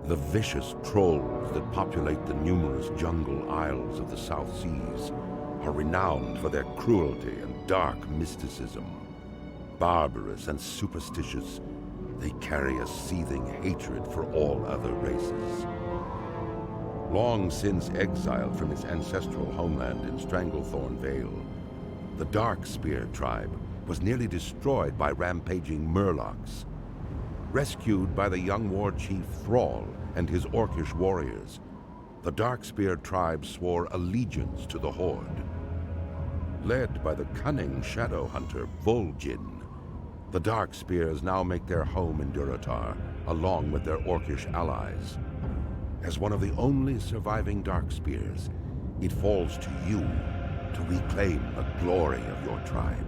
The vicious trolls that populate the numerous jungle isles of the South Seas are renowned for their cruelty and dark mysticism. Barbarous and superstitious, they carry a seething hatred for all other races. Long since exiled from its ancestral homeland in Stranglethorn Vale, the Darkspear tribe was nearly destroyed by rampaging murlocs. Rescued by the young war chief Thrall and his orcish warriors, the Darkspear tribe swore allegiance to the Horde. Led by the cunning shadow hunter Vol'jin, the Darkspears now make their home in Durotar, along with their orcish allies. As one of the only surviving Darkspears, it falls to you to reclaim the glory of your tribe.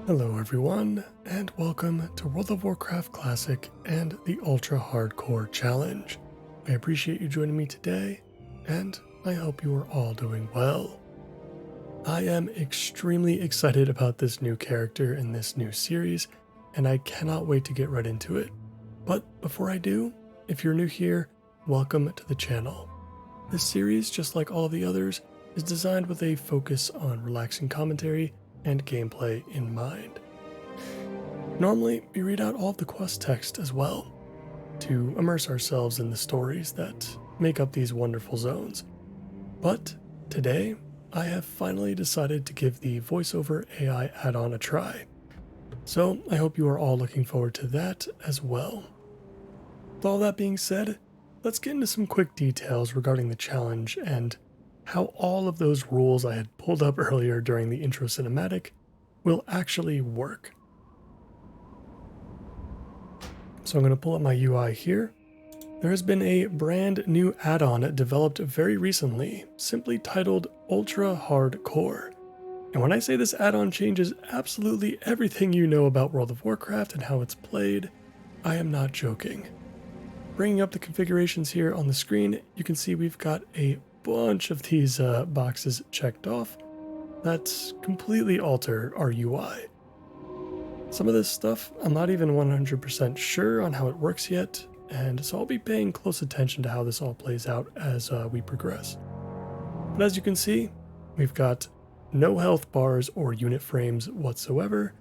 Hello everyone, and welcome to World of Warcraft Classic and the Ultra Hardcore Challenge. I appreciate you joining me today, and I hope you are all doing well. I am extremely excited about this new character in this new series, and I cannot wait to get right into it. But before I do, if you're new here, welcome to the channel. This series, just like all of the others, is designed with a focus on relaxing commentary and gameplay in mind. Normally, we read out all of the quest text as well, to immerse ourselves in the stories that make up these wonderful zones. But today, I have finally decided to give the voiceover AI add-on a try. So I hope you are all looking forward to that as well. With all that being said, let's get into some quick details regarding the challenge and how all of those rules I had pulled up earlier during the intro cinematic will actually work. So I'm going to pull up my UI here. There has been a brand new add-on developed very recently, simply titled Ultra Hardcore. And when I say this add-on changes absolutely everything you know about World of Warcraft and how it's played, I am not joking. Bringing up the configurations here on the screen, you can see we've got a bunch of these boxes checked off that completely alter our UI. Some of this stuff I'm not even 100% sure on how it works yet, and so I'll be paying close attention to how this all plays out as we progress. But as you can see, we've got no health bars or unit frames whatsoever.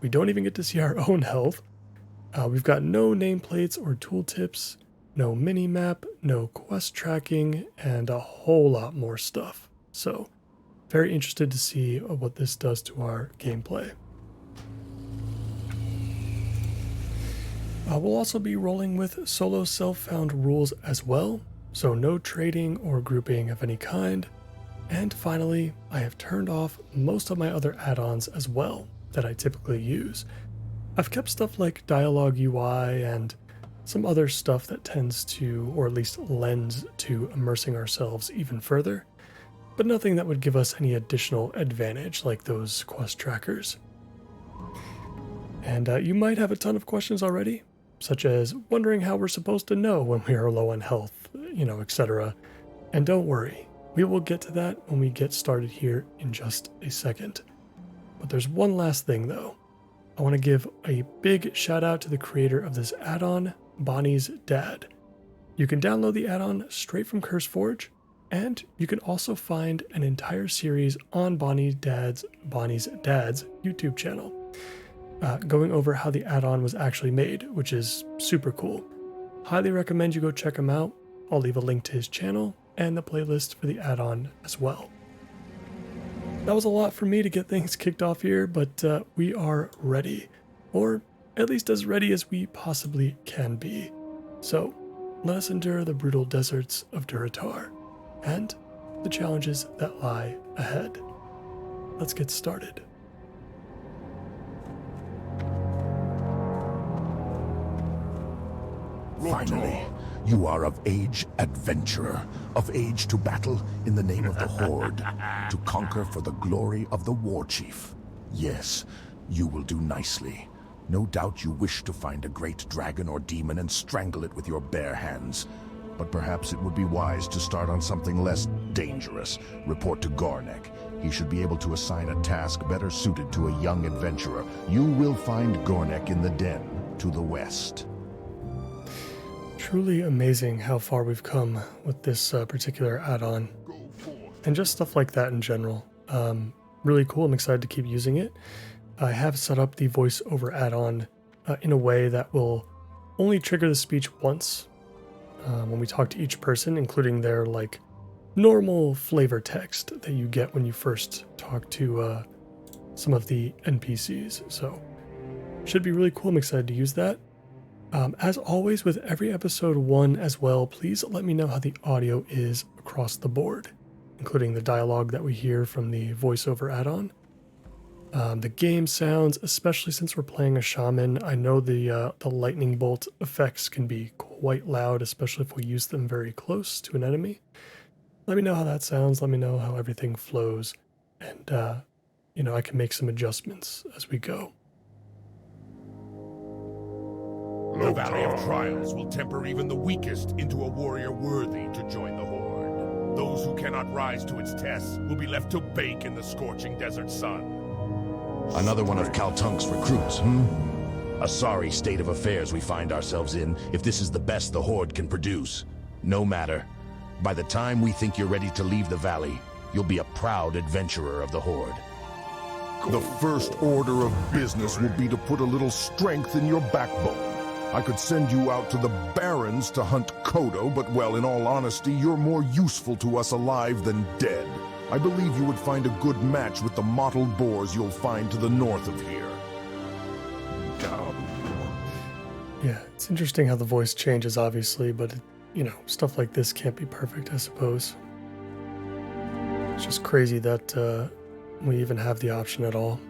We don't even get to see our own health. We've got no nameplates or tooltips, no minimap, no quest tracking, and a whole lot more stuff. So, very interested to see what this does to our gameplay. We'll also be rolling with solo self-found rules as well, so no trading or grouping of any kind. And finally, I have turned off most of my other add-ons as well that I typically use. I've kept stuff like dialogue UI and some other stuff that tends to, or at least lends to, immersing ourselves even further, but nothing that would give us any additional advantage like those quest trackers. And you might have a ton of questions already, such as wondering how we're supposed to know when we are low on health, etc. And don't worry, we will get to that when we get started here in just a second. But there's one last thing though. I want to give a big shout out to the creator of this add-on, Bonnie's Dad. You can download the add-on straight from CurseForge, and you can also find an entire series on Bonnie's Dad's YouTube channel, going over how the add-on was actually made, which is super cool. Highly recommend you go check him out. I'll leave a link to his channel and the playlist for the add-on as well. That was a lot for me to get things kicked off here, but we are ready, or at least as ready as we possibly can be. So let us endure the brutal deserts of Durotar and the challenges that lie ahead. Let's get started. Finally, you are of age, adventurer, of age to battle in the name of the Horde, to conquer for the glory of the war chief. Yes, you will do nicely. No doubt you wish to find a great dragon or demon and strangle it with your bare hands. But perhaps it would be wise to start on something less dangerous. Report to Gornek. He should be able to assign a task better suited to a young adventurer. You will find Gornek in the den. to the west. Truly amazing how far we've come with this particular add-on. And just stuff like that in general. Really cool. I'm excited to keep using it. I have set up the voiceover add-on in a way that will only trigger the speech once when we talk to each person, including their like normal flavor text that you get when you first talk to some of the NPCs. So should be really cool. I'm excited to use that. As always with every episode 1 as well, please let me know how the audio is across the board, including the dialogue that we hear from the voiceover add-on. The game sounds, especially since we're playing a shaman, I know the lightning bolt effects can be quite loud, especially if we use them very close to an enemy. Let me know how that sounds. Let me know how everything flows, and I can make some adjustments as we go. The Valley of Trials will temper even the weakest into a warrior worthy to join the Horde. Those who cannot rise to its tests will be left to bake in the scorching desert sun. Another one of Kaltunk's recruits, A sorry state of affairs we find ourselves in if this is the best the Horde can produce. No matter. By the time we think you're ready to leave the valley, you'll be a proud adventurer of the Horde. The first order of business will be to put a little strength in your backbone. I could send you out to the Barrens to hunt Kodo, but well, in all honesty, you're more useful to us alive than dead. I believe you would find a good match with the mottled boars you'll find to the north of here. Yeah, it's interesting how the voice changes, obviously, but, stuff like this can't be perfect, I suppose. It's just crazy that we even have the option at all.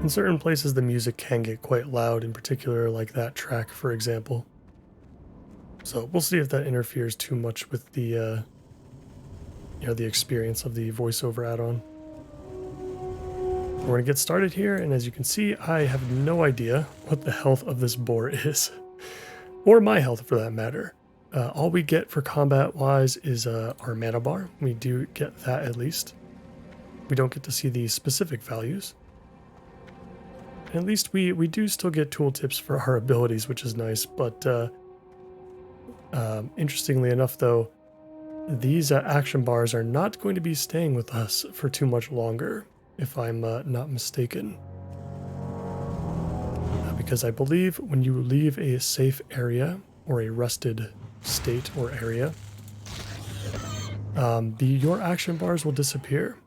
In certain places, the music can get quite loud, in particular, like that track, for example. So we'll see if that interferes too much with the, the experience of the voiceover add-on. We're gonna get started here, and as you can see, I have no idea what the health of this boar is, or my health for that matter. All we get for combat-wise is our mana bar. We do get that at least. We don't get to see the specific values. At least we do still get tooltips for our abilities, which is nice, but interestingly enough, though, these action bars are not going to be staying with us for too much longer, if I'm not mistaken. Because I believe when you leave a safe area, or a rested state or area, your action bars will disappear.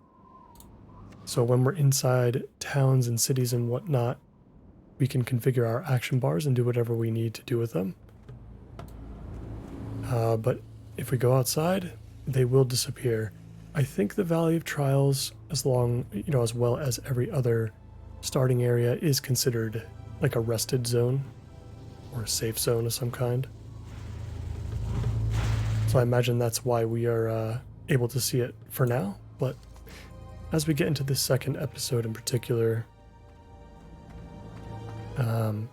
So when we're inside towns and cities and whatnot, we can configure our action bars and do whatever we need to do with them. But if we go outside, they will disappear. I think the Valley of Trials, as well as every other starting area, is considered like a rested zone or a safe zone of some kind. So I imagine that's why we are able to see it for now, but as we get into this second episode in particular, I'm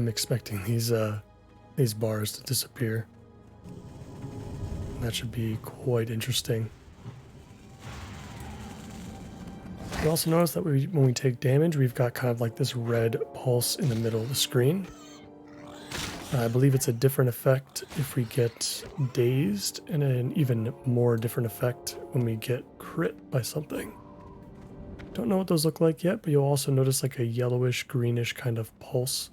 expecting these bars to disappear. That should be quite interesting. You also notice that when we take damage, we've got kind of like this red pulse in the middle of the screen. I believe it's a different effect if we get dazed, and an even more different effect when we get crit by something. Don't know what those look like yet, but you'll also notice like a yellowish, greenish kind of pulse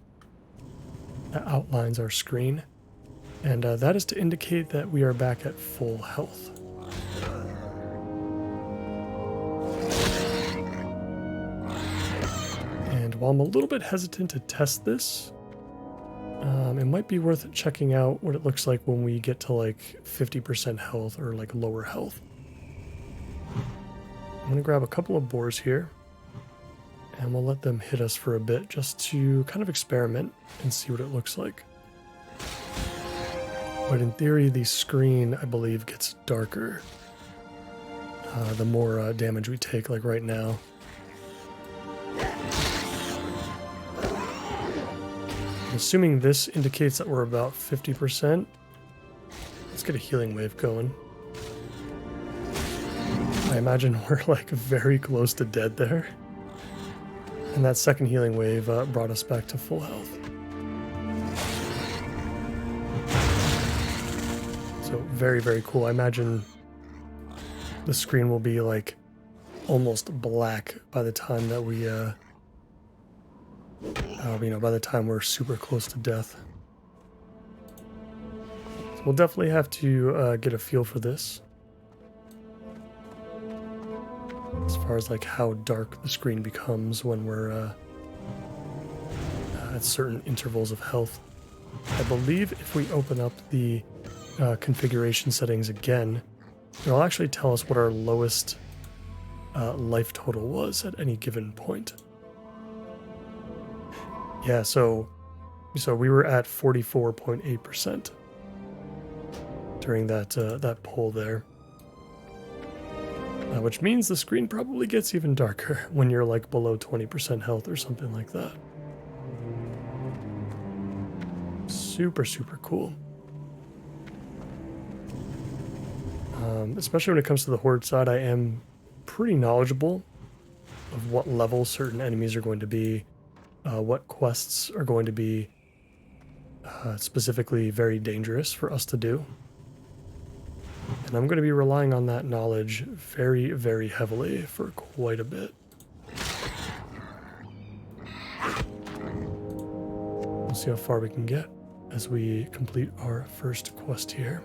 that outlines our screen. And that is to indicate that we are back at full health. And while I'm a little bit hesitant to test this, it might be worth checking out what it looks like when we get to like 50% health or like lower health. I'm going to grab a couple of boars here, and we'll let them hit us for a bit just to kind of experiment and see what it looks like. But in theory, the screen, I believe, gets darker the more damage we take, like right now. I'm assuming this indicates that we're about 50%. Let's get a healing wave going. I imagine we're like very close to dead there. And that second healing wave brought us back to full health. So very, very cool. I imagine the screen will be like almost black by the time that we, by the time we're super close to death. So we'll definitely have to get a feel for this. As far as like how dark the screen becomes when we're at certain intervals of health. I believe if we open up the configuration settings again, it'll actually tell us what our lowest life total was at any given point. Yeah, so we were at 44.8% during that poll there. Which means the screen probably gets even darker when you're like below 20% health or something like that. Super, super cool. Especially when it comes to the Horde side, I am pretty knowledgeable of what level certain enemies are going to be, what quests are going to be specifically very dangerous for us to do. And I'm going to be relying on that knowledge very, very heavily for quite a bit. We'll see how far we can get as we complete our first quest here.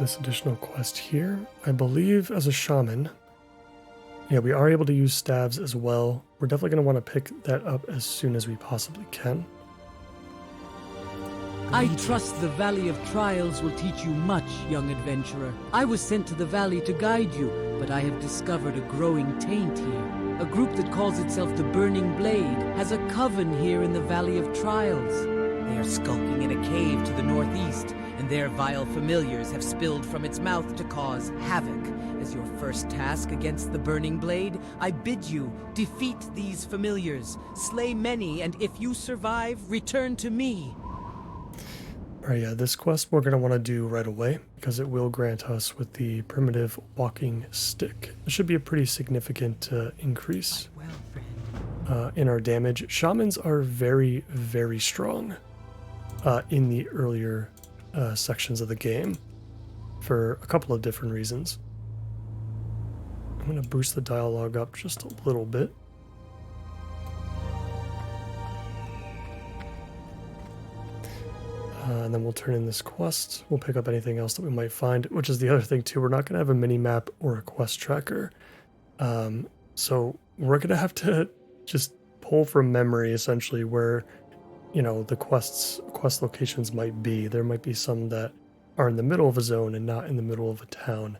This additional quest here, I believe as a shaman, yeah, we are able to use staves as well. We're definitely going to want to pick that up as soon as we possibly can. I trust the Valley of Trials will teach you much, young adventurer. I was sent to the valley to guide you, but I have discovered a growing taint here. A group that calls itself the Burning Blade has a coven here in the Valley of Trials. They are skulking in a cave to the northeast, and their vile familiars have spilled from its mouth to cause havoc. As your first task against the Burning Blade, I bid you defeat these familiars, slay many, and if you survive, return to me. Alright, yeah, this quest we're going to want to do right away because it will grant us with the primitive walking stick. It should be a pretty significant increase in our damage. Shamans are very, very strong in the earlier sections of the game for a couple of different reasons. I'm going to boost the dialogue up just a little bit. And then we'll turn in this quest. We'll pick up anything else that we might find, which is the other thing too. We're not going to have a mini-map or a quest tracker. So we're going to have to just pull from memory essentially where, you know, the quest locations might be. There might be some that are in the middle of a zone and not in the middle of a town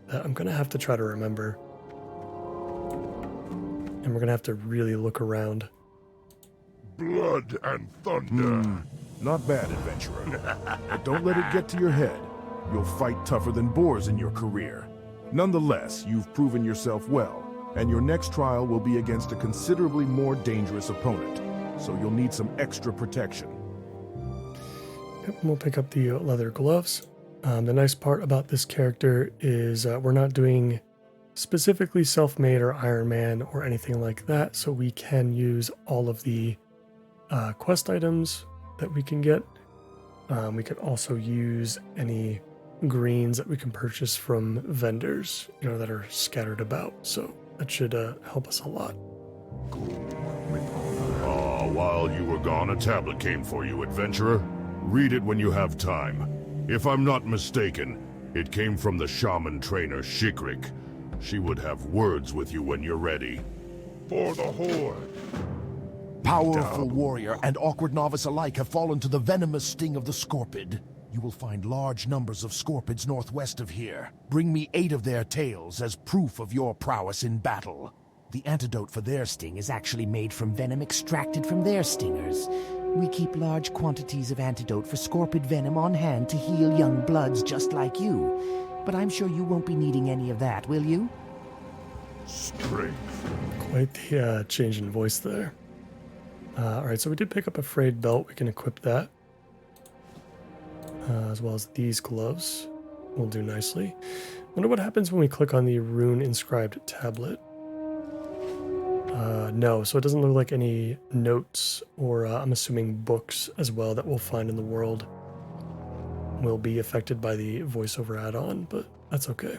that I'm going to have to try to remember. And we're going to have to really look around. Blood and thunder. Not bad, adventurer. But don't let it get to your head. You'll fight tougher than boars in your career. Nonetheless, you've proven yourself well, and your next trial will be against a considerably more dangerous opponent. So you'll need some extra protection. Yep, we'll pick up the leather gloves. The nice part about this character is we're not doing specifically self-made or Iron Man or anything like that, so we can use all of the quest items that we can get. We could also use any greens that we can purchase from vendors, you know, that are scattered about, so that should help us a lot. While you were gone, a tablet came for you, adventurer. Read it when you have time. If I'm not mistaken, it came from the shaman trainer, Shikrik. She would have words with you when you're ready. For the Horde. Powerful warrior and awkward novice alike have fallen to the venomous sting of the Scorpid. You will find large numbers of Scorpids northwest of here. Bring me 8 of their tails as proof of your prowess in battle. The antidote for their sting is actually made from venom extracted from their stingers. We keep large quantities of antidote for scorpid venom on hand to heal young bloods just like you. But I'm sure you won't be needing any of that, will you? Strength. Quite the change in voice there. Alright, so we did pick up a frayed belt. We can equip that. As well as these gloves. Will do nicely. Wonder what happens when we click on the rune inscribed tablet. No, so it doesn't look like any notes or I'm assuming books as well that we'll find in the world will be affected by the voiceover add-on, but that's okay.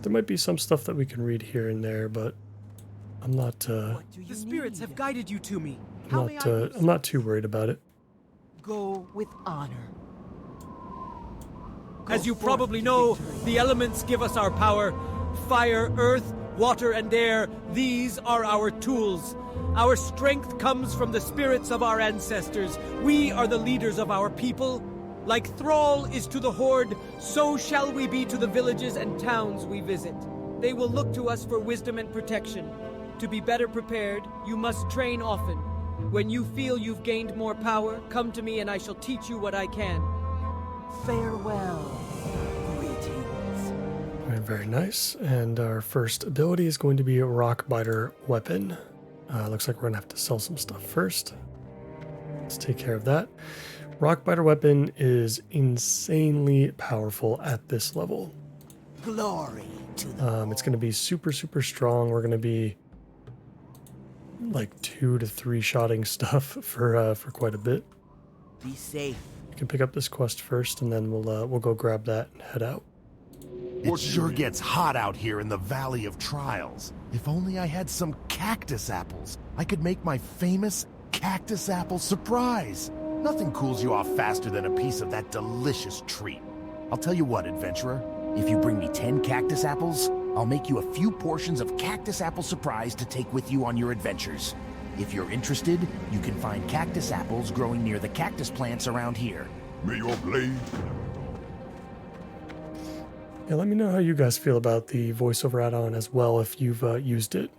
There might be some stuff that we can read here and there, but I'm not The spirits have guided you to me. I'm not too worried about it. Go with honor. As you probably know, the elements give us our power. Fire, earth, water, and air, these are our tools. Our strength comes from the spirits of our ancestors. We are the leaders of our people. Like Thrall is to the Horde, so shall we be to the villages and towns we visit. They will look to us for wisdom and protection. To be better prepared, you must train often. When you feel you've gained more power, come to me and I shall teach you what I can. Farewell. Greetings. Very nice. And our first ability is going to be a Rockbiter weapon. Looks like we're going to have to sell some stuff first. Let's take care of that. Rockbiter weapon is insanely powerful at this level. Glory to the It's going to be super, super strong. We're going to be like 2 to 3 shotting stuff for quite a bit. Be safe. You can pick up this quest first, and then we'll go grab that and head out. It sure gets hot out here in the Valley of Trials. If only I had some cactus apples, I could make my famous cactus apple surprise. Nothing cools you off faster than a piece of that delicious treat. I'll tell you what, adventurer. If you bring me 10 cactus apples, I'll make you a few portions of cactus apple surprise to take with you on your adventures. If you're interested, you can find cactus apples growing near the cactus plants around here. May your blade. Yeah, let me know how you guys feel about the voiceover add-on as well if you've used it.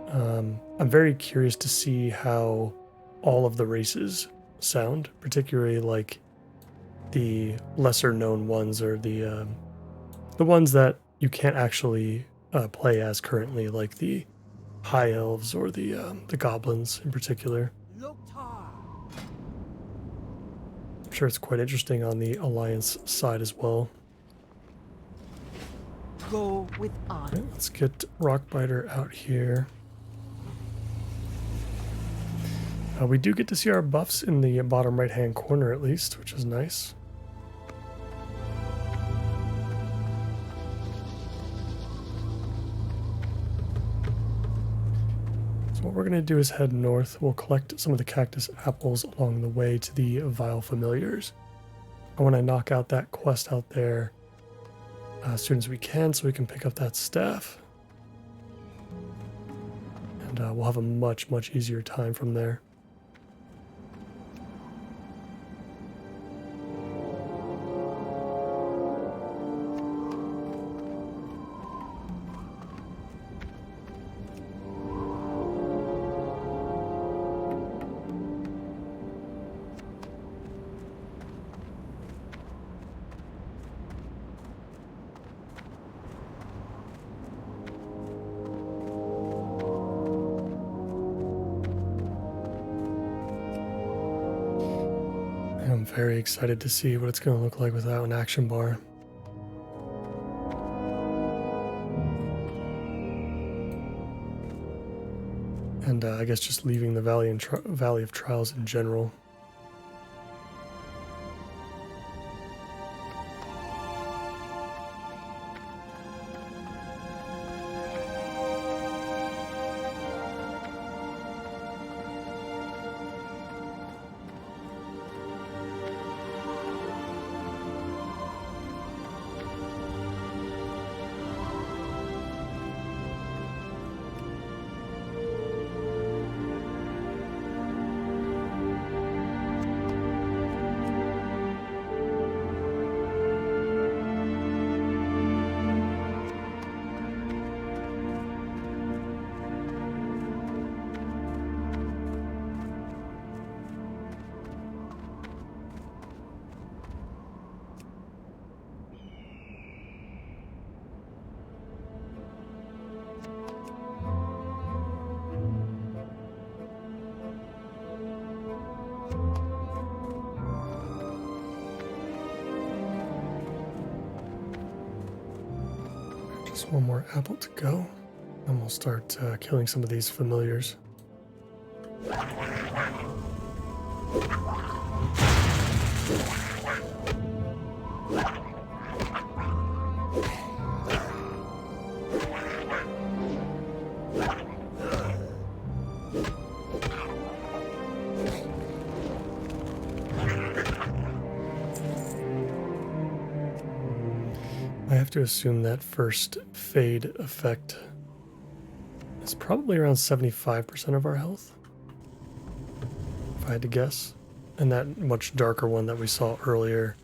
I'm very curious to see how all of the races sound, particularly like the lesser known ones or the ones that you can't actually play as currently, like the high elves or the goblins in particular. I'm sure it's quite interesting on the Alliance side as well. Go with honor. Okay, let's get Rockbiter out here. We do get to see our buffs in the bottom right hand corner at least, which is nice. So what we're going to do is head north. We'll collect some of the cactus apples along the way to the Vile Familiars. I want to knock out that quest out there as soon as we can so we can pick up that staff. And we'll have a much, much easier time from there. I'm very excited to see what it's going to look like without an action bar. And I guess just leaving the Valley of Trials in general. Just one more apple to go, and we'll start killing some of these familiars. I have to assume that first fade effect is probably around 75% of our health, if I had to guess. And that much darker one that we saw earlier,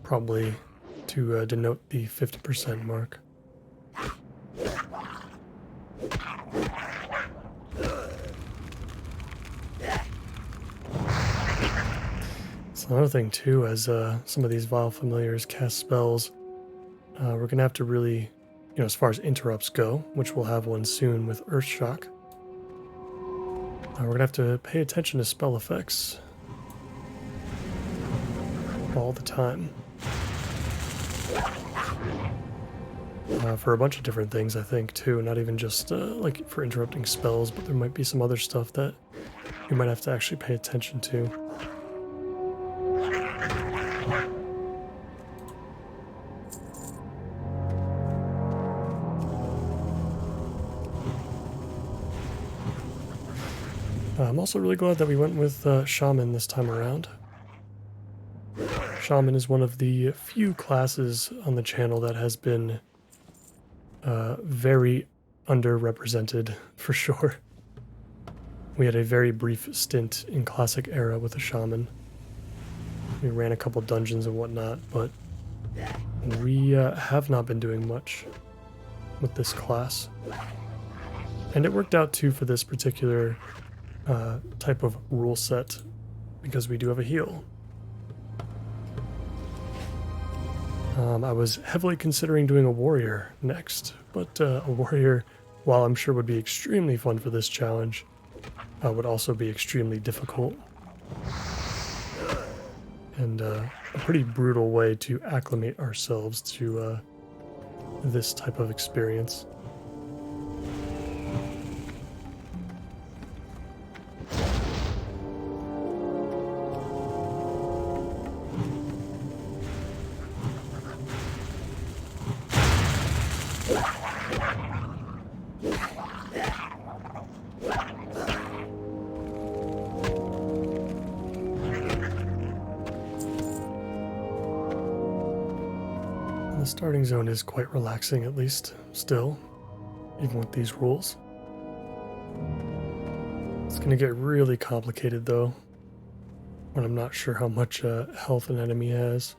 probably to denote the 50% mark. So another thing too, as some of these vile familiars cast spells, we're going to have to really, as far as interrupts go, which we'll have one soon with Earthshock, we're going to have to pay attention to spell effects all the time. For a bunch of different things, I think, too. Not even just like for interrupting spells, but there might be some other stuff that you might have to actually pay attention to. I'm also really glad that we went with Shaman this time around. Shaman is one of the few classes on the channel that has been very underrepresented, for sure. We had a very brief stint in Classic Era with a Shaman. We ran a couple dungeons and whatnot, but we have not been doing much with this class. And it worked out too for this particular type of rule set, because we do have a heal. I was heavily considering doing a warrior next, but a warrior, while I'm sure would be extremely fun for this challenge, would also be extremely difficult. And a pretty brutal way to acclimate ourselves to this type of experience. The starting zone is quite relaxing, at least, still, even with these rules. It's going to get really complicated, though, when I'm not sure how much health an enemy has.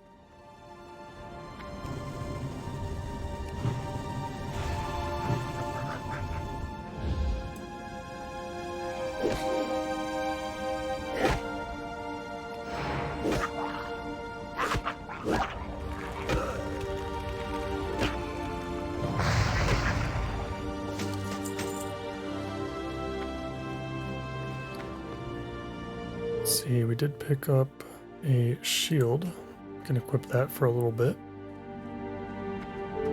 See, we did pick up a shield. We can equip that for a little bit.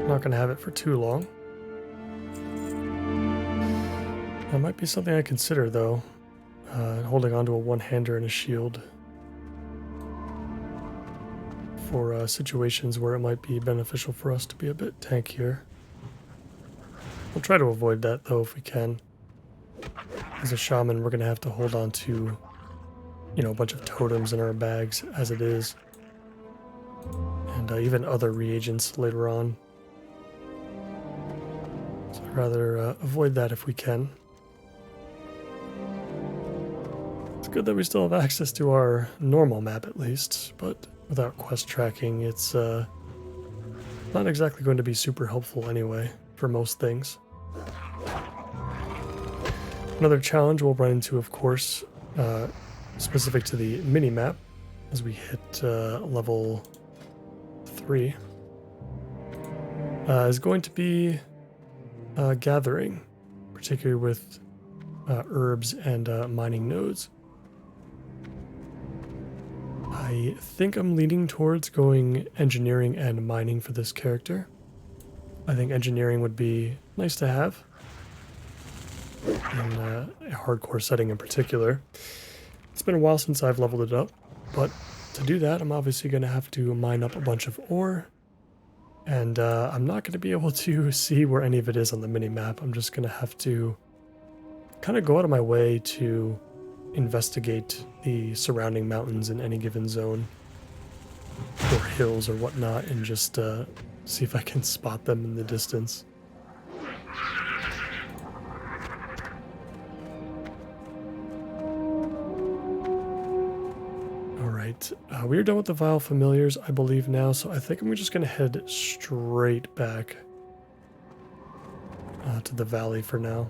Not going to have it for too long. That might be something I consider, though, holding onto a one-hander and a shield for situations where it might be beneficial for us to be a bit tankier. We'll try to avoid that, though, if we can. As a shaman, we're going to have to hold on to a bunch of totems in our bags as it is, and even other reagents later on. So I'd rather avoid that if we can. It's good that we still have access to our normal map at least, but without quest tracking, it's not exactly going to be super helpful anyway for most things. Another challenge we'll run into, of course, specific to the minimap, as we hit level 3, is going to be gathering, particularly with herbs and mining nodes. I think I'm leaning towards going engineering and mining for this character. I think engineering would be nice to have in a hardcore setting in particular. It's been a while since I've leveled it up, but to do that, I'm obviously going to have to mine up a bunch of ore, and I'm not going to be able to see where any of it is on the mini-map. I'm just going to have to kind of go out of my way to investigate the surrounding mountains in any given zone, or hills or whatnot, and just see if I can spot them in the distance. Alright, we are done with the Vile Familiars, I believe now, so I think I'm just going to head straight back to the valley for now.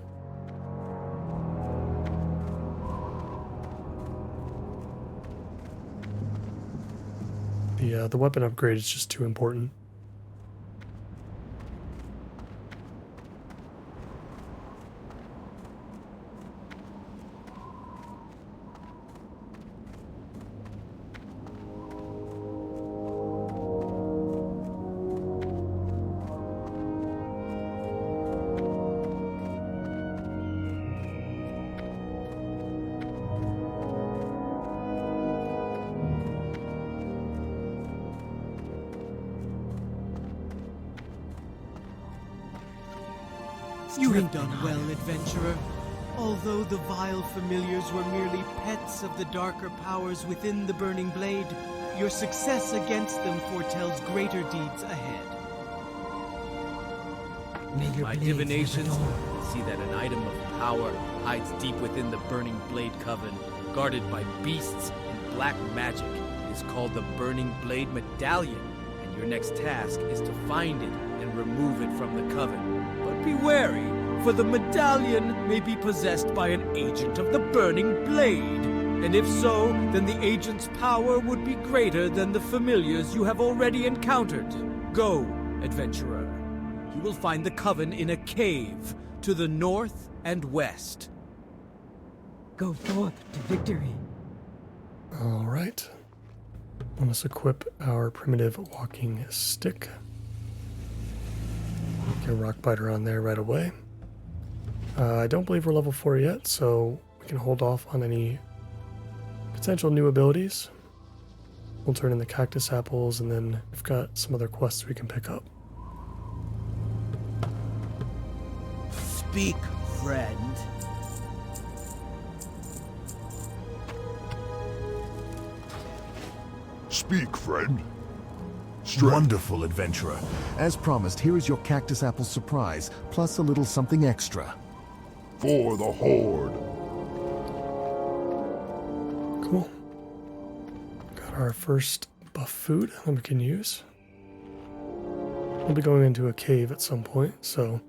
The weapon upgrade is just too important. You have done well, adventurer. Although the vile familiars were merely pets of the darker powers within the Burning Blade, your success against them foretells greater deeds ahead. My divinations see that an item of power hides deep within the Burning Blade Coven, guarded by beasts and black magic. It is called the Burning Blade Medallion, and your next task is to find it and remove it from the Coven. But be wary, for the medallion may be possessed by an agent of the Burning Blade. And if so, then the agent's power would be greater than the familiars you have already encountered. Go, adventurer. You will find the Coven in a cave to the north and west. Go forth to victory. Alright. Let us equip our primitive walking stick. Get a rock biter on there right away. I don't believe we're level 4 yet, so we can hold off on any potential new abilities. We'll turn in the cactus apples, and then we've got some other quests we can pick up. Speak, friend. Speak, friend. Wonderful, adventurer. As promised, here is your cactus apple surprise, plus a little something extra. For the Horde. Cool. Got our first buff food that we can use. We'll be going into a cave at some point, so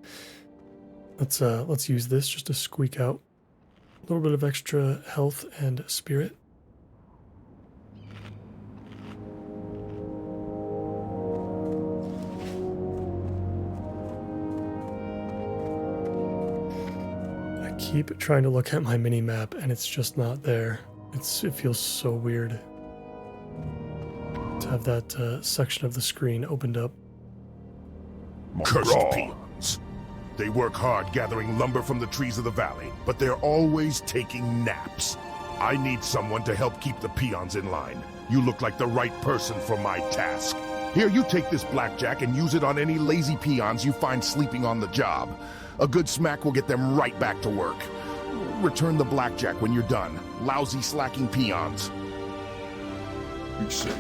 let's use this just to squeak out a little bit of extra health and spirit. Keep trying to look at my mini map and it's just not there. It feels so weird to have that section of the screen opened up. Cursed peons. They work hard gathering lumber from the trees of the valley, but they're always taking naps. I need someone to help keep the peons in line. You look like the right person for my task. Here, you take this blackjack and use it on any lazy peons you find sleeping on the job. A good smack will get them right back to work. Return the blackjack when you're done. Lousy, slacking peons. Be safe.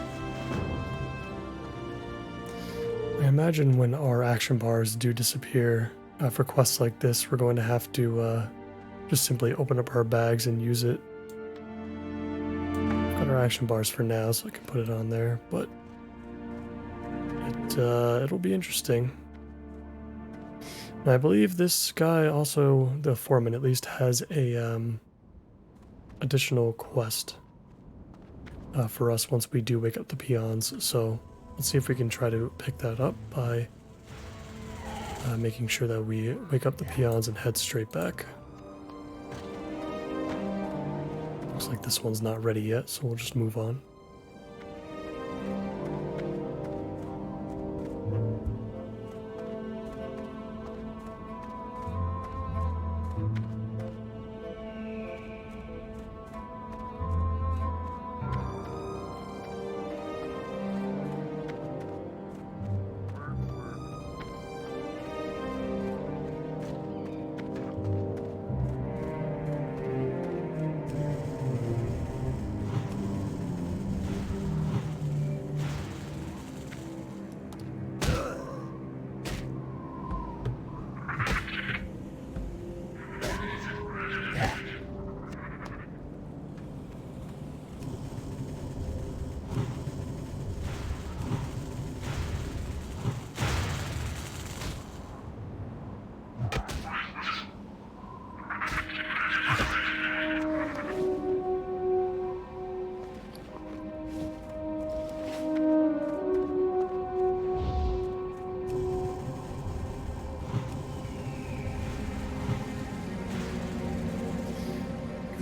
I imagine when our action bars do disappear for quests like this, we're going to have to just simply open up our bags and use it. I've got our action bars for now, so I can put it on there, but it'll be interesting. And I believe this guy also, the foreman at least, has a additional quest for us once we do wake up the peons. So let's see if we can try to pick that up by making sure that we wake up the peons and head straight back. Looks like this one's not ready yet, so we'll just move on.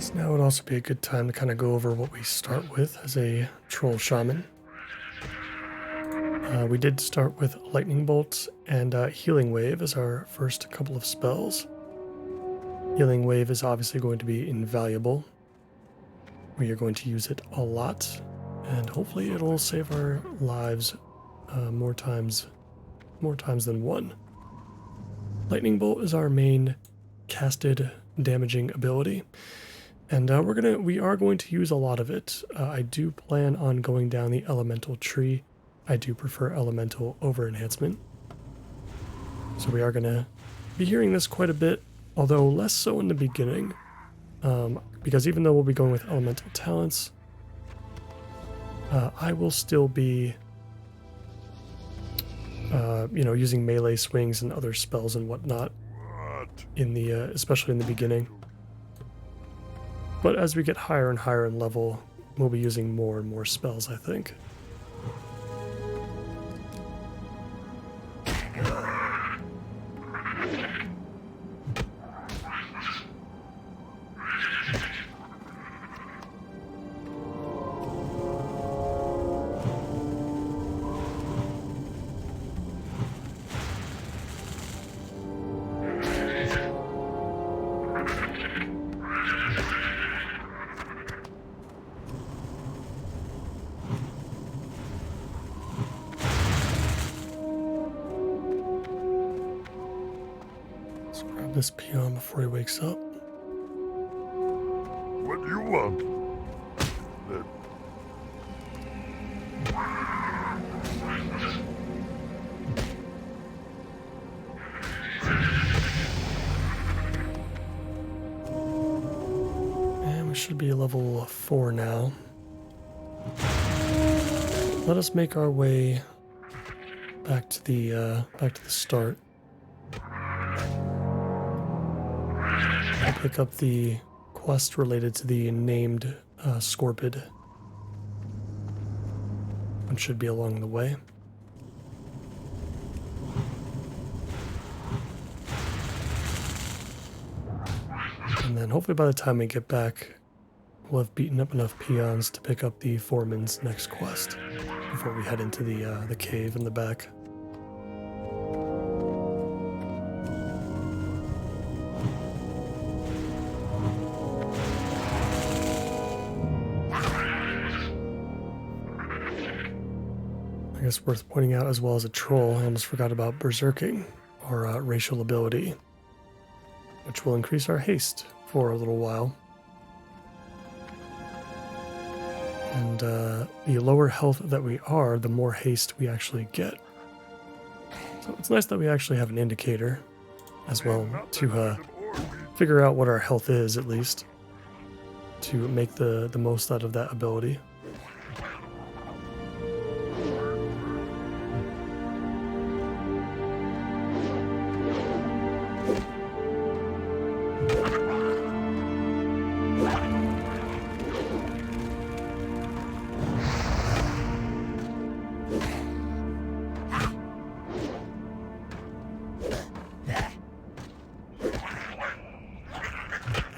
So now would also be a good time to kind of go over what we start with as a troll shaman. We did start with lightning bolts and healing wave as our first couple of spells. Healing wave is obviously going to be invaluable. We are going to use it a lot, and hopefully it'll save our lives more times than one. Lightning bolt is our main casted damaging ability, and we are going to use a lot of it. I do plan on going down the elemental tree. I do prefer elemental over enhancement, so we are going to be hearing this quite a bit, although less so in the beginning, because even though we'll be going with elemental talents, I will still be using melee swings and other spells and whatnot especially in the beginning. But as we get higher and higher in level, we'll be using more and more spells, I think. This peon before he wakes up. What do you want? And we should be level 4 now. Let us make our way back to the start. I'll pick up the quest related to the named Scorpid. One should be along the way. And then hopefully by the time we get back, we'll have beaten up enough peons to pick up the foreman's next quest before we head into the cave in the back. I guess worth pointing out as well as a troll, I almost forgot about berserking, our racial ability, which will increase our haste for a little while. And the lower health that we are, the more haste we actually get. So it's nice that we actually have an indicator as well to figure out what our health is, at least, to make the most out of that ability.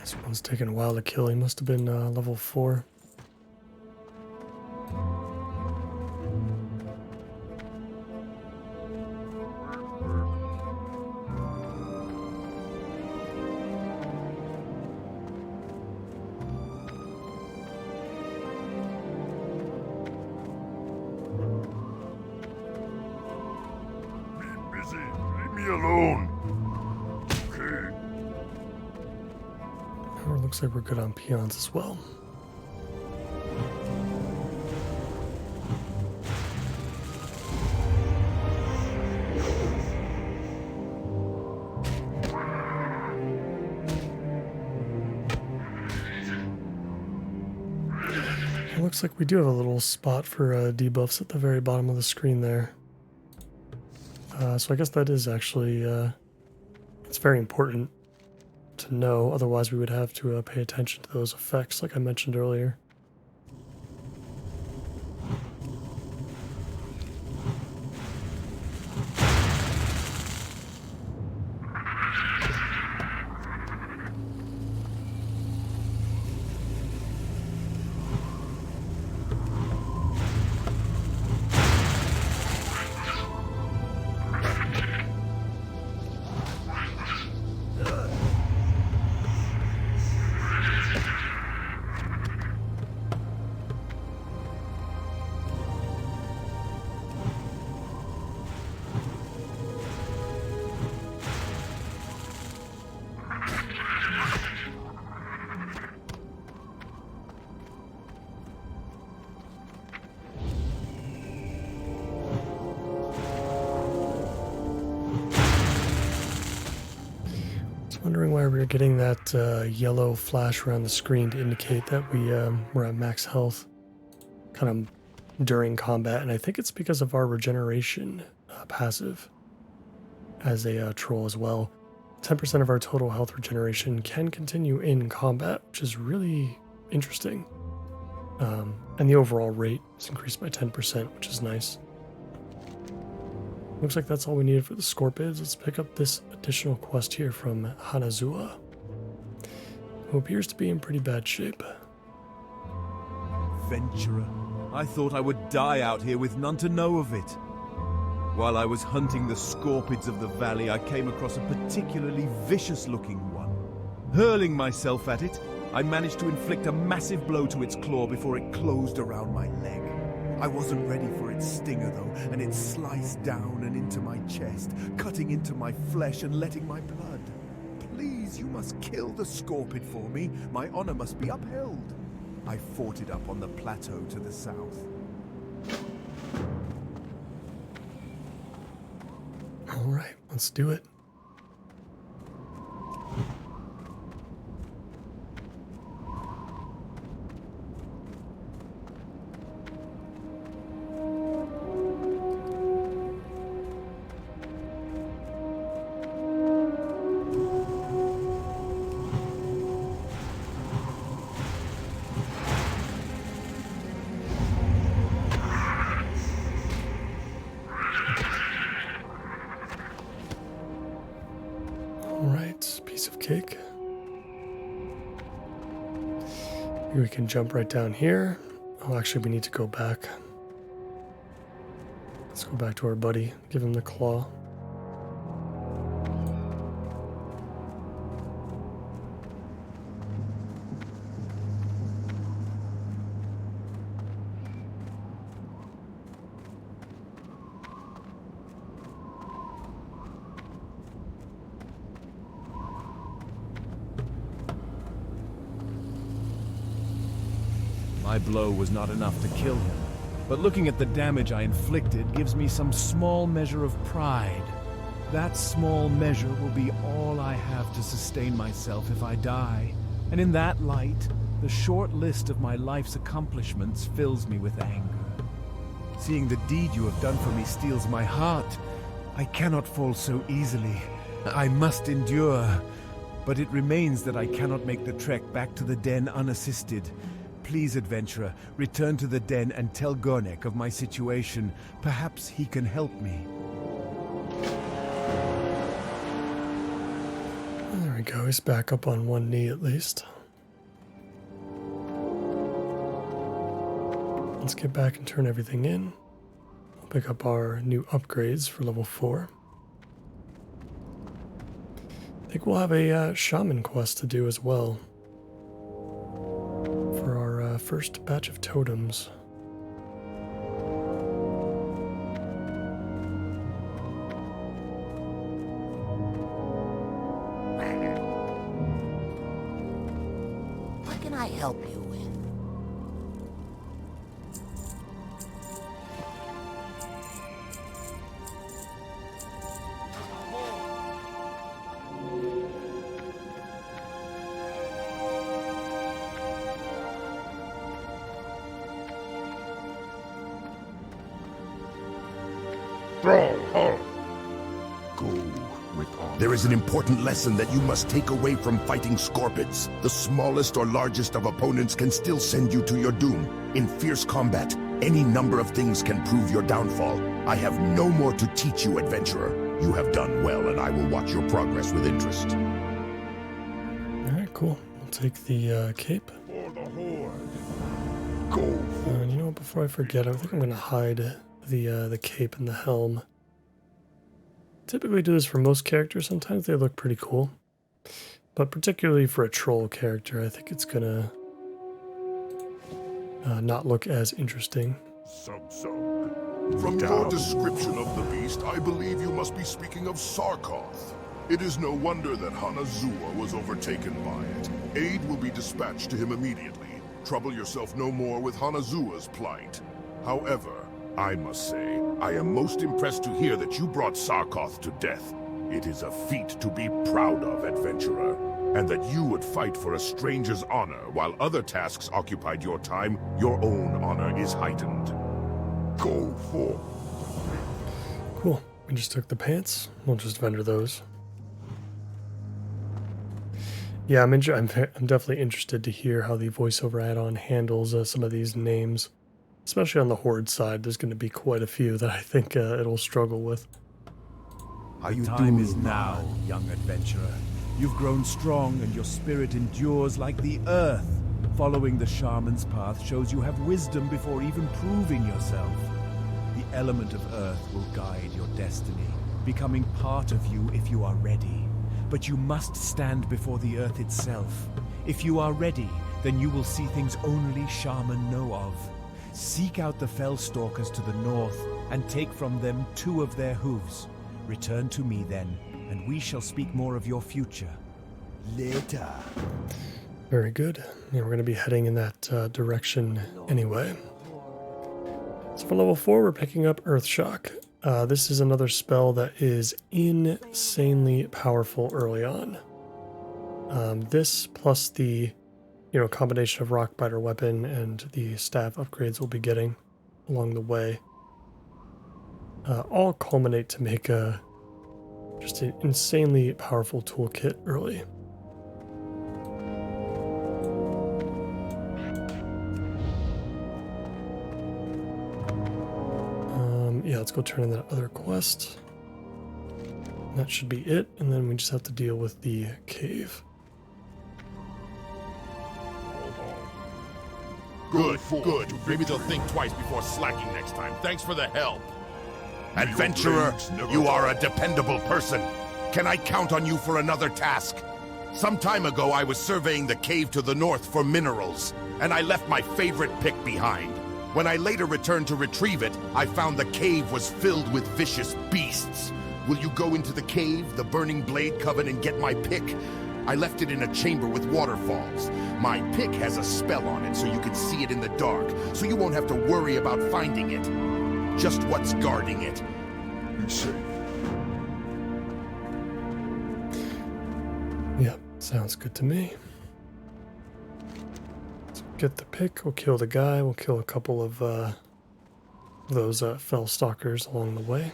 This one's taking a while to kill. He must have been level 4. Busy. Leave me alone. Okay. Now it looks like we're good on peons as well. It looks like we do have a little spot for debuffs at the very bottom of the screen there. So I guess that is actually, it's very important to know, otherwise we would have to pay attention to those effects like I mentioned earlier. Wondering why we were getting that yellow flash around the screen to indicate that we're at max health kind of during combat, and I think it's because of our regeneration passive as a troll as well. 10% of our total health regeneration can continue in combat, which is really interesting. And the overall rate is increased by 10%, which is nice. Looks like that's all we needed for the Scorpids. Let's pick up this additional quest here from Hanazuwa, who appears to be in pretty bad shape. Venturer, I thought I would die out here with none to know of it. While I was hunting the Scorpids of the valley, I came across a particularly vicious-looking one. Hurling myself at it, I managed to inflict a massive blow to its claw before it closed around my leg. I wasn't ready for its stinger, though, and it sliced down and into my chest, cutting into my flesh and letting my blood. Please, you must kill the Scorpid for me. My honor must be upheld. I fought it up on the plateau to the south. All right, let's do it. Piece of cake. Maybe we can jump right down here. Oh, actually, we need to go back. Let's go back to our buddy, give him the claw. My blow was not enough to kill him, but looking at the damage I inflicted gives me some small measure of pride. That small measure will be all I have to sustain myself if I die, and in that light, the short list of my life's accomplishments fills me with anger. Seeing the deed you have done for me steals my heart. I cannot fall so easily. I must endure. But it remains that I cannot make the trek back to the den unassisted. Please, adventurer, return to the den and tell Gornek of my situation. Perhaps he can help me. There we go, he's back up on one knee at least. Let's get back and turn everything in. We'll pick up our new upgrades for level 4. I think we'll have a Shaman quest to do as well. For our first batch of totems. What can I help you with? There is an important lesson that you must take away from fighting Scorpids. The smallest or largest of opponents can still send you to your doom. In fierce combat, any number of things can prove your downfall. I have no more to teach you, adventurer. You have done well, and I will watch your progress with interest. Alright, cool. We'll take the cape. For the Horde. Go. And you know what, before I forget, I think I'm going to hide the cape and the helm. Typically do this for most characters. Sometimes they look pretty cool. But particularly for a troll character, I think it's gonna not look as interesting. From your description of the beast, I believe you must be speaking of Sarkoth. It is no wonder that Hanazuwa was overtaken by it. Aid will be dispatched to him immediately. Trouble yourself no more with Hanazuwa's plight. However, I must say, I am most impressed to hear that you brought Sarkoth to death. It is a feat to be proud of, adventurer. And that you would fight for a stranger's honor while other tasks occupied your time, your own honor is heightened. Go forth. Cool. We just took the pants. We'll just vendor those. Yeah, I'm definitely interested to hear how the voiceover add-on handles some of these names. Especially on the Horde side, there's going to be quite a few that I think it'll struggle with. The time is now, young adventurer. You've grown strong and your spirit endures like the earth. Following the shaman's path shows you have wisdom before even proving yourself. The element of earth will guide your destiny, becoming part of you if you are ready. But you must stand before the earth itself. If you are ready, then you will see things only shaman know of. Seek out the Fellstalkers to the north and take from them 2 of their hooves. Return to me then, and we shall speak more of your future later. Very good. Yeah, we're going to be heading in that direction anyway. So for level 4, we're picking up Earthshock. This is another spell that is insanely powerful early on. This plus the combination of Rockbiter weapon and the staff upgrades we'll be getting along the way all culminate to make just an insanely powerful toolkit early. Yeah, let's go turn in that other quest. That should be it, and then we just have to deal with the cave. Good. Maybe they'll think twice before slacking next time. Thanks for the help. Adventurer, you are a dependable person. Can I count on you for another task? Some time ago, I was surveying the cave to the north for minerals, and I left my favorite pick behind. When I later returned to retrieve it, I found the cave was filled with vicious beasts. Will you go into the cave, the Burning Blade Coven, and get my pick? I left it in a chamber with waterfalls. My pick has a spell on it, so you can see it in the dark, so you won't have to worry about finding it. Just what's guarding it. Be safe. Yep, sounds good to me. Let's get the pick, we'll kill the guy, we'll kill a couple of those Fellstalkers along the way.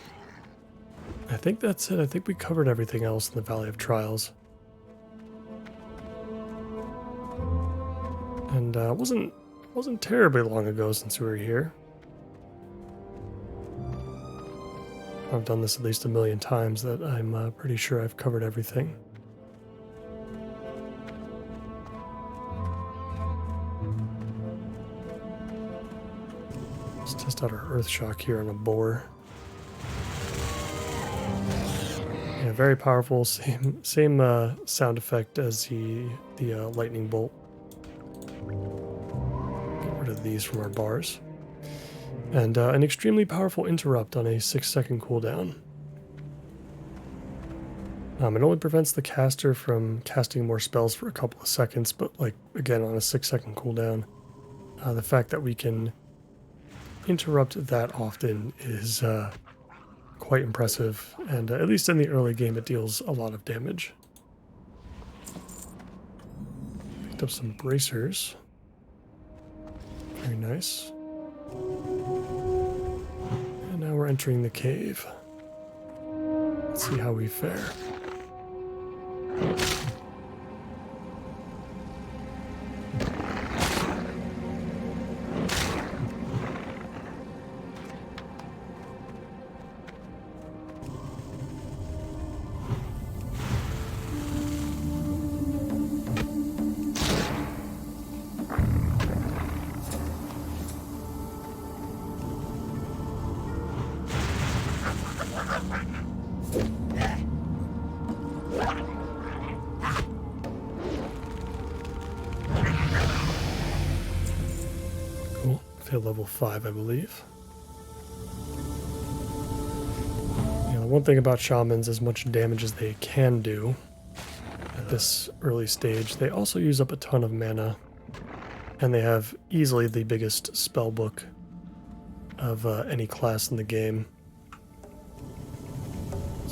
I think that's it. I think we covered everything else in the Valley of Trials. And wasn't terribly long ago since we were here. I've done this at least 1,000,000 times that I'm pretty sure I've covered everything. Let's test out our Earthshock here on a boar. Yeah, very powerful. Same sound effect as the lightning bolt. Get rid of these from our bars. And an extremely powerful interrupt on a 6-second cooldown. It only prevents the caster from casting more spells for a couple of seconds, but again on a 6-second cooldown. The fact that we can interrupt that often is quite impressive, and at least in the early game it deals a lot of damage. Picked up some bracers. Very nice. And now we're entering the cave. Let's see how we fare. Cool. Failed level 5, I believe. The one thing about shamans, as much damage as they can do at this early stage, they also use up a ton of mana, and they have easily the biggest spell book of any class in the game.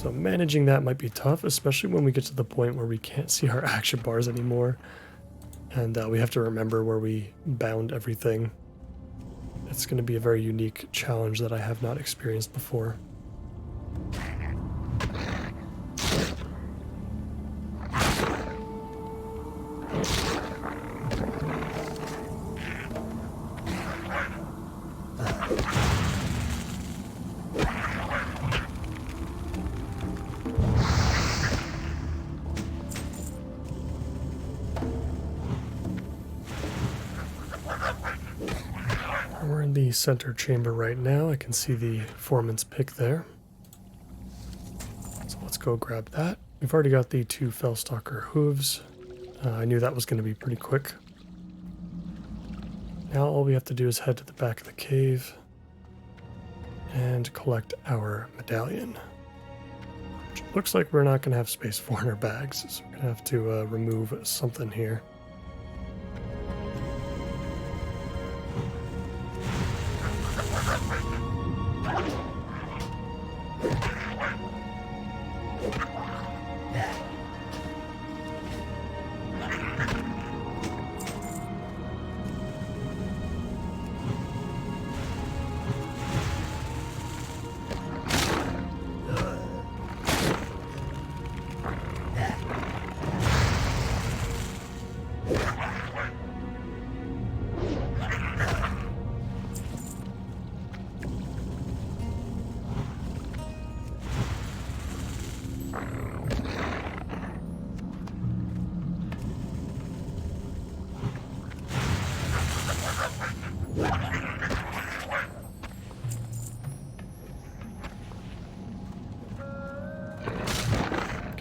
So managing that might be tough, especially when we get to the point where we can't see our action bars anymore. And we have to remember where we bound everything. It's going to be a very unique challenge that I have not experienced before. We're in the center chamber right now. I can see the foreman's pick there. So let's go grab that. We've already got the 2 Fellstalker hooves. I knew that was going to be pretty quick. Now all we have to do is head to the back of the cave and collect our medallion. Which looks like we're not going to have space for in our bags, so we're going to have to remove something here.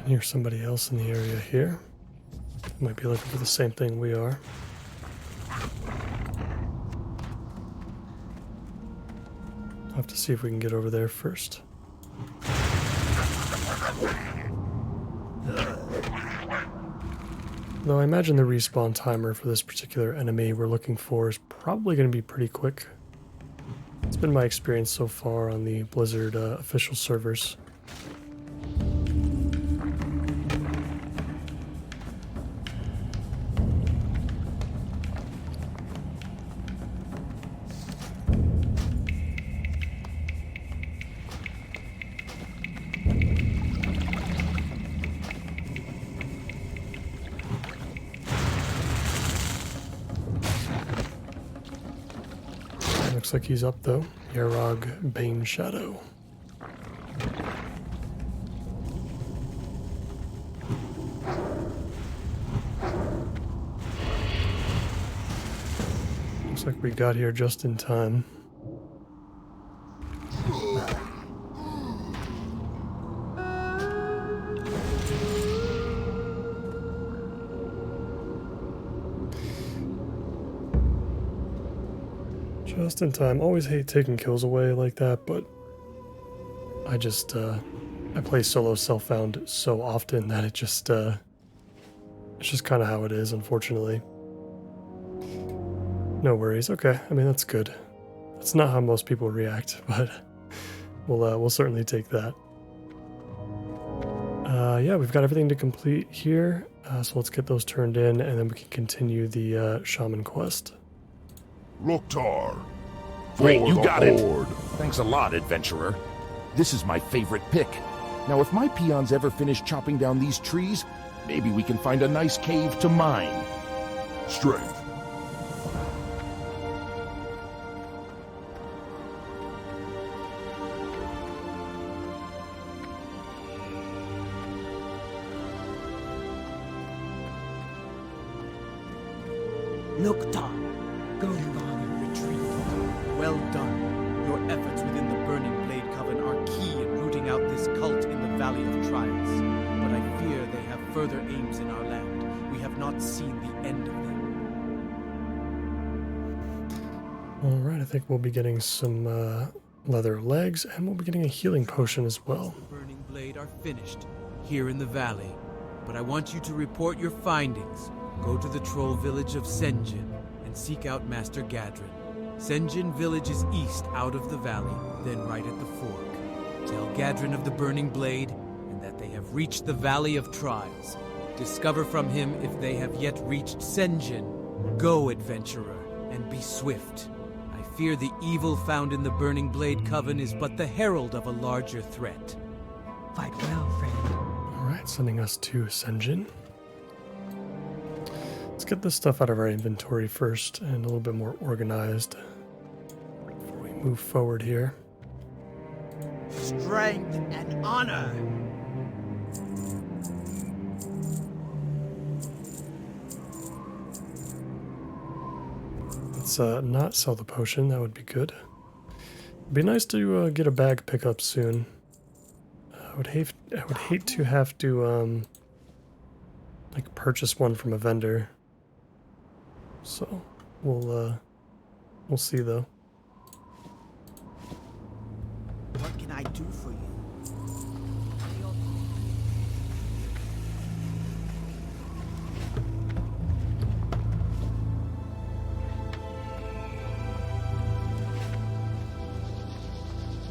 Hear somebody else in the area here. Might be looking for the same thing we are. I'll have to see if we can get over there first. Though I imagine the respawn timer for this particular enemy we're looking for is probably going to be pretty quick. It's been my experience so far on the Blizzard official servers. Looks like he's up though. Yarog Bane Shadow. Looks like we got here just in time. Just in time. Always hate taking kills away like that, but I just, I play solo self-found so often that it's just kind of how it is, unfortunately. No worries. Okay. I mean, that's good. That's not how most people react, but we'll certainly take that. Yeah, we've got everything to complete here, so let's get those turned in, and then we can continue the Shaman quest. Loktar. Great, you got it. Horde. Thanks a lot, adventurer. This is my favorite pick. Now, if my peons ever finish chopping down these trees, maybe we can find a nice cave to mine. Strength. Loktar, going on in retreat. Well done. Your efforts within the Burning Blade Coven are key in rooting out this cult in the Valley of Trials. But I fear they have further aims in our land. We have not seen the end of them. Alright, I think we'll be getting some leather legs, and we'll be getting a healing potion as well. The Burning Blade are finished here in the valley. But I want you to report your findings. Go to the troll village of Senjin and seek out Master Gadrin. Senjin village is east out of the valley, then right at the fork. Tell Gadrin of the Burning Blade have reached the Valley of Trials. Discover from him if they have yet reached Senjin. Go, adventurer, and be swift. I fear the evil found in the Burning Blade Coven is but the herald of a larger threat. Fight well, friend. Alright, sending us to Senjin. Let's get this stuff out of our inventory first and a little bit more organized before we move forward here. Strength and honor. Let's not sell the potion, that would be good. It'd be nice to get a bag pickup soon. I would hate to have to like purchase one from a vendor. So we'll see though. What can I do for you?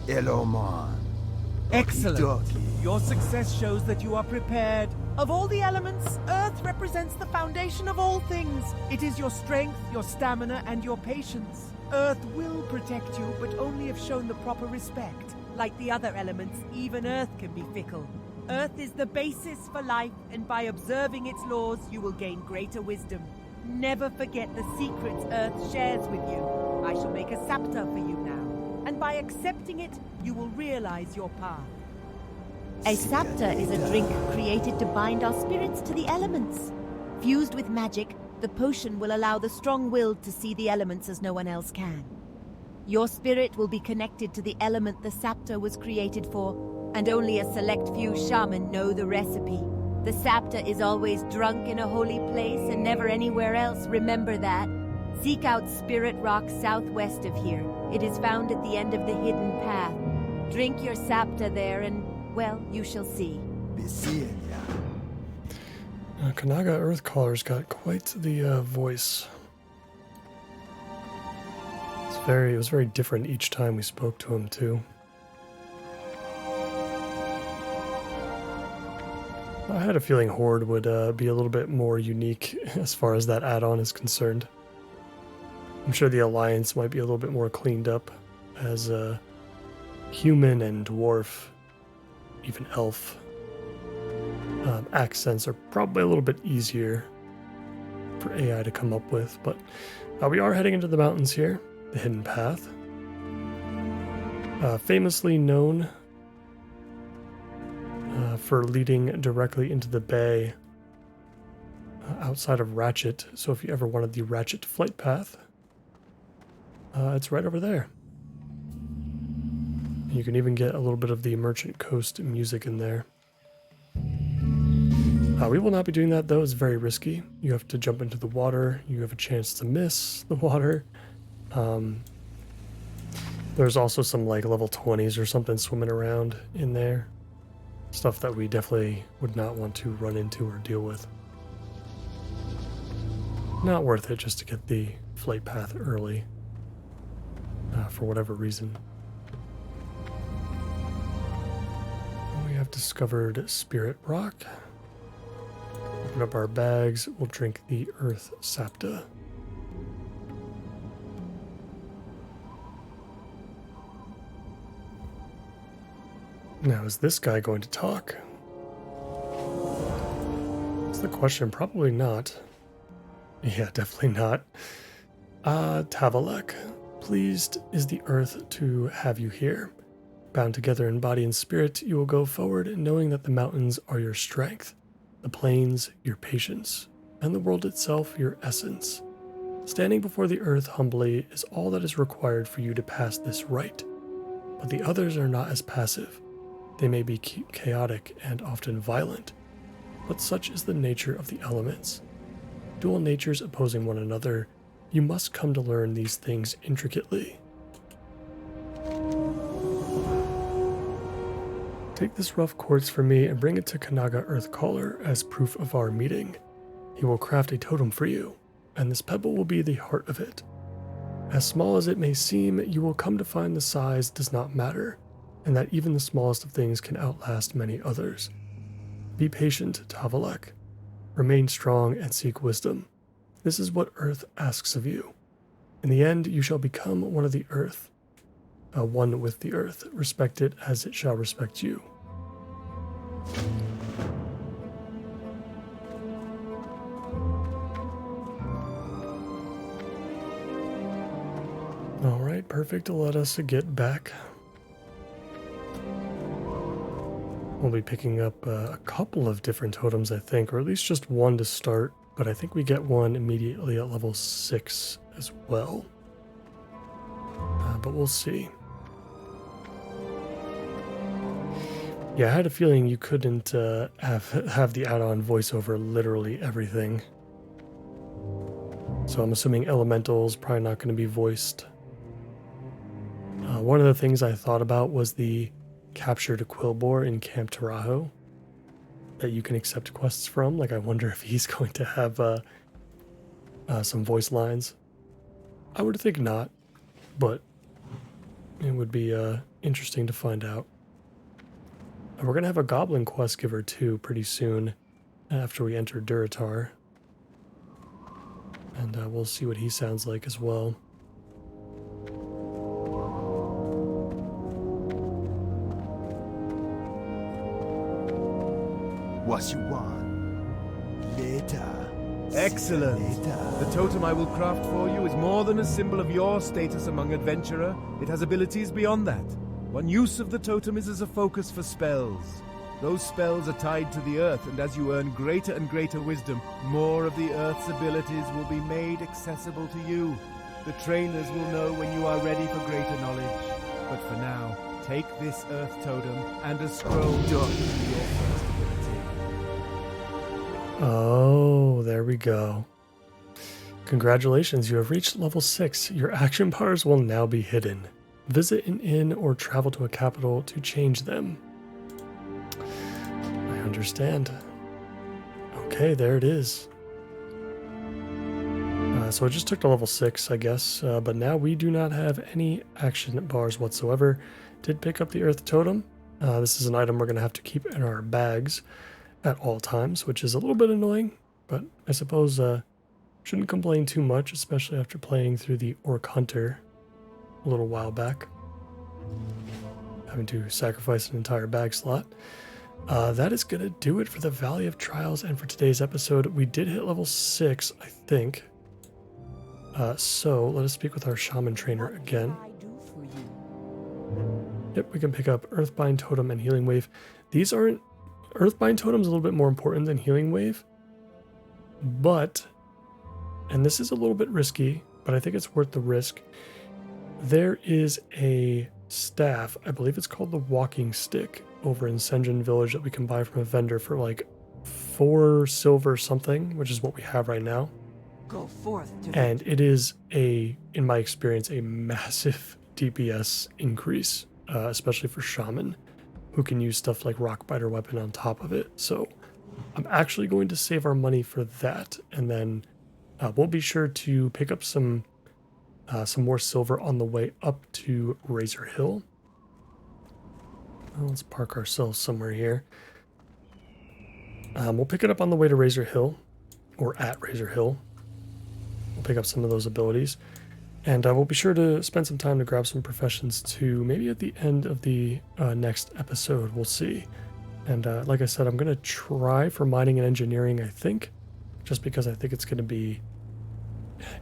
Elomon. Excellent. Your success shows that you are prepared. Of all the elements, Earth represents the foundation of all things. It is your strength, your stamina, and your patience. Earth will protect you, but only if shown the proper respect. Like the other elements, even Earth can be fickle. Earth is the basis for life, and by observing its laws, you will gain greater wisdom. Never forget the secrets Earth shares with you. I shall make a scepter for you now, and by accepting it, you will realize your path. A scepter is a drink created to bind our spirits to the elements. Fused with magic, the potion will allow the strong-willed to see the elements as no one else can. Your spirit will be connected to the element the scepter was created for, and only a select few shaman know the recipe. The scepter is always drunk in a holy place and never anywhere else, remember that. Seek out Spirit Rock southwest of here. It is found at the end of the hidden path. Drink your scepter there and, well, you shall see. Be seeing ya. Kanaga Earthcaller's got quite the voice. It was very different each time we spoke to him too. I had a feeling Horde would be a little bit more unique as far as that add-on is concerned. I'm sure the Alliance might be a little bit more cleaned up, as human and dwarf, even elf, accents are probably a little bit easier for AI to come up with, but we are heading into the mountains here, the Hidden Path. Famously known for leading directly into the bay outside of Ratchet, so if you ever wanted the Ratchet flight path, it's right over there. You can even get a little bit of the Merchant Coast music in there. We will not be doing that though, it's very risky. You have to jump into the water, you have a chance to miss the water. There's also some like level 20s or something swimming around in there. Stuff that we definitely would not want to run into or deal with. Not worth it just to get the flight path early, for whatever reason. We have discovered Spirit Rock. Open up our bags, we'll drink the Earth Sapta. Now, is this guy going to talk? That's the question. Probably not. Yeah, definitely not. Tavalek, pleased is the earth to have you here. Bound together in body and spirit, you will go forward knowing that the mountains are your strength, the plains your patience, and the world itself your essence. Standing before the earth humbly is all that is required for you to pass this rite. But the others are not as passive. They may be chaotic and often violent, but such is the nature of the elements. Dual natures opposing one another, you must come to learn these things intricately. Take this rough quartz for me and bring it to Kanaga Earthcaller as proof of our meeting. He will craft a totem for you, and this pebble will be the heart of it. As small as it may seem, you will come to find the size does not matter, and that even the smallest of things can outlast many others. Be patient, Tavalek. Remain strong and seek wisdom. This is what Earth asks of you. In the end, you shall become one of the Earth, one with the Earth. Respect it as it shall respect you. Alright, perfect to let us get back. We'll be picking up a couple of different totems, I think, or at least just one to start, but I think we get one immediately at level 6 as well. But we'll see. Yeah, I had a feeling you couldn't have the add-on voice over literally everything. So I'm assuming Elemental's probably not going to be voiced. One of the things I thought about was the capture to Quilboar in Camp Tarajo that you can accept quests from. Like, I wonder if he's going to have some voice lines. I would think not, but it would be interesting to find out. And we're going to have a Goblin quest giver too pretty soon after we enter Duratar. And we'll see what he sounds like as well. What you want? Later. Excellent. Later. The totem I will craft for you is more than a symbol of your status among adventurer. It has abilities beyond that. One use of the totem is as a focus for spells. Those spells are tied to the earth, and as you earn greater and greater wisdom, more of the earth's abilities will be made accessible to you. The trainers will know when you are ready for greater knowledge. But for now, take this earth totem and a scroll to your first ability. Oh, there we go. Congratulations, you have reached level 6. Your action bars will now be hidden. Visit an inn or travel to a capital to change them. I understand. Okay, there it is. So it just took to level 6, I guess, but now we do not have any action bars whatsoever. Did pick up the Earth Totem. This is an item we're going to have to keep in our bags at all times, which is a little bit annoying, but I suppose shouldn't complain too much, especially after playing through the Orc Hunter a little while back, having to sacrifice an entire bag slot. That is going to do it for the Valley of Trials and for today's episode. We did hit level 6, I think. So let us speak with our Shaman trainer again. Yep, we can pick up Earthbind Totem and Healing Wave. These aren't... Earthbind Totem's a little bit more important than Healing Wave, but, and this is a little bit risky, but I think it's worth the risk. There is a staff, I believe it's called the Walking Stick, over in Senjin Village that we can buy from a vendor for like 4 silver something, which is what we have right now. Go forth to and it is in my experience, a massive DPS increase, especially for Shaman, who can use stuff like Rockbiter Weapon on top of it. So I'm actually going to save our money for that, and then we'll be sure to pick up some more silver on the way up to Razor Hill. Well, let's park ourselves somewhere here. We'll pick it up on the way to Razor Hill, or at Razor Hill. We'll pick up some of those abilities. And we'll be sure to spend some time to grab some professions too, maybe at the end of the next episode, we'll see. And like I said, I'm going to try for mining and engineering, I think, just because I think it's going to be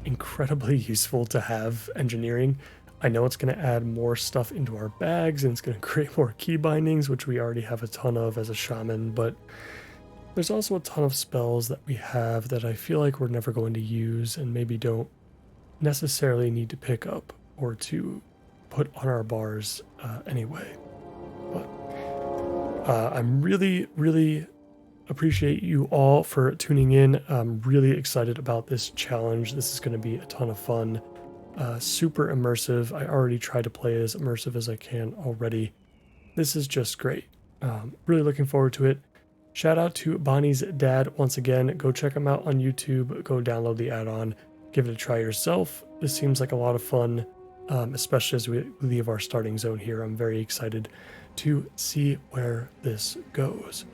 incredibly useful to have engineering. I know it's going to add more stuff into our bags, and it's going to create more key bindings, which we already have a ton of as a shaman, but there's also a ton of spells that we have that I feel like we're never going to use and maybe don't necessarily need to pick up or to put on our bars anyway. But I'm really appreciate you all for tuning in. I'm really excited about this challenge. This is going to be a ton of fun, super immersive. I already try to play as immersive as I can already. This is just great. Really looking forward to it. Shout out to Bonnie's dad once again. Go check him out on YouTube. Go download the add-on. Give it a try yourself. This seems like a lot of fun, especially as we leave our starting zone here. I'm very excited to see where this goes.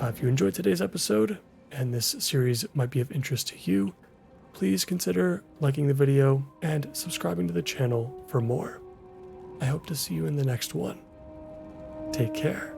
If you enjoyed today's episode, and this series might be of interest to you, please consider liking the video and subscribing to the channel for more. I hope to see you in the next one. Take care.